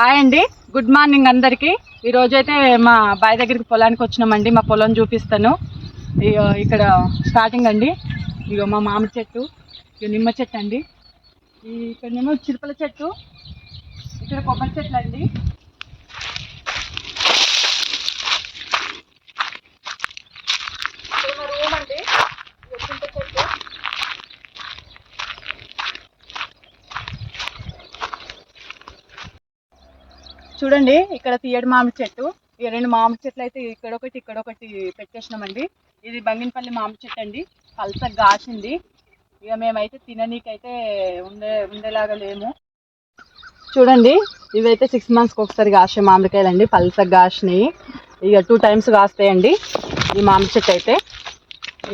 Hi అండి, good morning అందరికీ. ఈరోజు అయితే మా బాయ్ దగ్గరికి పొలానికి వచ్చినామండి. మా పొలం చూపిస్తాను. ఇక్కడ స్టార్టింగ్ అండి. ఇగో మా మామిడి చెట్టు, ఇక నిమ్మ చెట్టు అండి, ఇక్కడనేమో చిరుపల చెట్టు, ఇక్కడ కొబ్బరి చెట్లు అండి. ఇక్కడ మా రూమ్ అండి, చింత చెట్టు. చూడండి, ఇక్కడ తీయడి మామిడి చెట్టు. ఈ రెండు మామిడి చెట్లు అయితే ఇక్కడొకటి పెట్టేసినామండి. ఇది బంగినపల్లి మామిడి చెట్టు అండి, పల్సగా కాసింది. ఇక మేమైతే తిననీకైతే ఉండేలాగా లేము. చూడండి, ఇవైతే 6 monthsకి ఒకసారి కాసే మామిడికాయలండి, పల్సగా కాసినాయి. ఇక 2 times కాస్తాయండి ఈ మామిడి చెట్టు అయితే.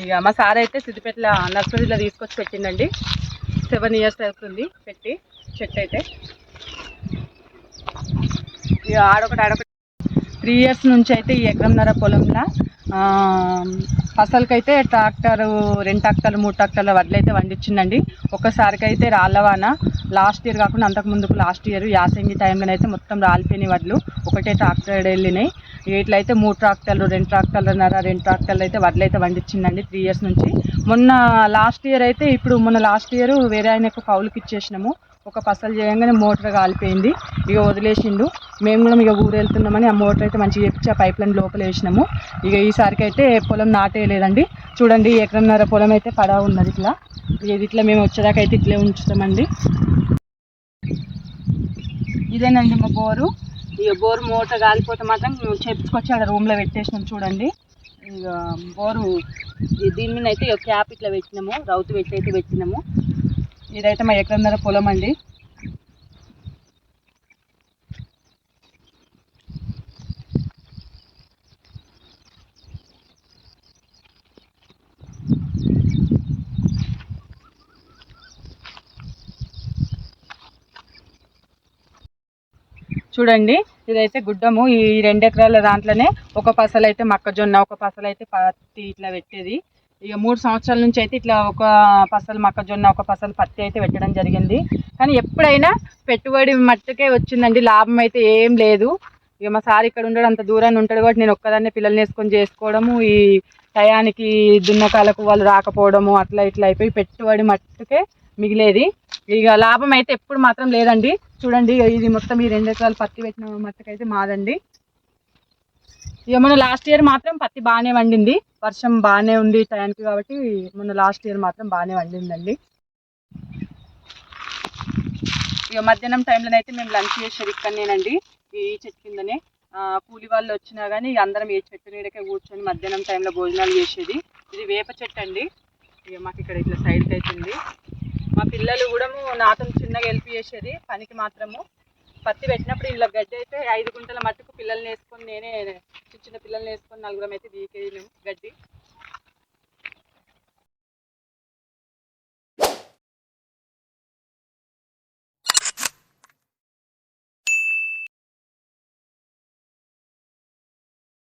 ఇక మా సార్ అయితే సిద్దిపేటలో నర్సరీలో తీసుకొచ్చి పెట్టిండండి. 7 years అవుతుంది పెట్టి చెట్టు అయితే. ఇక ఆడొకటి 3 years నుంచి అయితే ఈ ఎకరంన్నర పొలంలో ఫసలుకైతే ట్రాక్టర్ 2 tractors 3 tractors వడ్లు అయితే వండించిందండి. ఒక్కసారికి అయితే రాళ్ళవాన, లాస్ట్ ఇయర్ కాకుండా అంతకుముందుకు లాస్ట్ ఇయర్ యాసంగి టైంలోనైతే మొత్తం రాలిపోయినాయి వడ్లు. ఒకటే ట్రాక్టర్ వెళ్ళినాయి. ఇట్లయితే 3 tractors 2 tractors అయితే వడ్లు అయితే వండించిందండి 3 years నుంచి. మొన్న లాస్ట్ ఇయర్ అయితే మొన్న లాస్ట్ ఇయర్ వేరే ఆయనకు కౌలుకి ఇచ్చేసినాము. ఒక పసలు చేయగానే మోటార్ కాలిపోయింది. ఇక వదిలేసిండు. మేము కూడా ఇక ఊరు వెళ్తున్నామని ఆ మోటార్ అయితే మంచిగా చెప్పి ఆ పైప్ లైన్ లోపల వేసినాము. ఇక ఈసారికి అయితే పొలం నాటేయలేదండి. చూడండి, ఎకరంన్నర పొలం అయితే పడా ఉన్నది. ఇట్లా మేము వచ్చేదాకా అయితే ఇట్లే ఉంచుతామండి. ఇదేనండి మా బోరు. ఇక బోరు మోటార్ కాలిపోతే మాత్రం చెప్పుకొచ్చి ఆడ రూమ్లో పెట్టేసినాం. చూడండి, ఇక బోరు దీని మీద అయితే ఇక క్యాప్ ఇట్లా పెట్టినాము, రౌతు పెట్టి పెట్టినాము. ఇదైతే మా ఎకరంన్నర పొలం అండి. చూడండి, ఇదైతే గుడ్డము. ఈ 2 ఎకరాల దాంట్లోనే ఒక పసలు అయితే మొక్కజొన్న, ఒక పసలు అయితే పత్తి ఇట్లా పెట్టేది. ఇక 3 సంవత్సరాల నుంచి అయితే ఇట్లా ఒక పసలు మొక్కజొన్న, ఒక పసలు పత్తి అయితే పెట్టడం జరిగింది. కానీ ఎప్పుడైనా పెట్టుబడి మట్టుకే వచ్చిందండి, లాభం అయితే ఏం లేదు. ఇక మా సార్ ఇక్కడ ఉండడం, అంత దూరాన్ని ఉంటాడు కాబట్టి నేను ఒక్కదాన్నే పిల్లల్ని వేసుకొని చేసుకోవడము, ఈ టయానికి దున్నకాలకు వాళ్ళు రాకపోవడము, అట్లా ఇట్లా అయిపోయి పెట్టుబడి మట్టుకే మిగిలేది. ఇక లాభం అయితే ఎప్పుడు మాత్రం లేదండి. చూడండి, ఇది మొత్తం ఈ 2 ఎకరాలు పత్తి పెట్టిన మట్టుకైతే మాదండి. ఇక మొన్న లాస్ట్ ఇయర్ మాత్రం పత్తి బాగానే వండింది, వర్షం బాగానే ఉంది టయానికి కాబట్టి మొన్న లాస్ట్ ఇయర్ మాత్రం బాగానే వండిందండి. ఇక మధ్యాహ్నం టైంలోనైతే మేము లంచ్ చేసేది ఇక్కడనేనండి, ఈ చెట్టు కిందనే. కూలి వాళ్ళు వచ్చినా కానీ అందరం ఏ చెట్టు నీడకే కూర్చొని మధ్యాహ్నం టైంలో భోజనాలు చేసేది. ఇది వేప చెట్టు అండి. ఇక మాకు ఇక్కడ ఇట్లా సైడ్కి అవుతుంది. మా పిల్లలు కూడా నాతో చిన్నగా హెల్ప్ చేసేది పనికి మాత్రము. పత్తి పెట్టినప్పుడు ఇలా గడ్డి అయితే 5 గుంటల మట్టుకు పిల్లల్ని వేసుకొని, నేనే చిన్న పిల్లల్ని వేసుకొని 4 అయితే దీకేయలేము గడ్డి.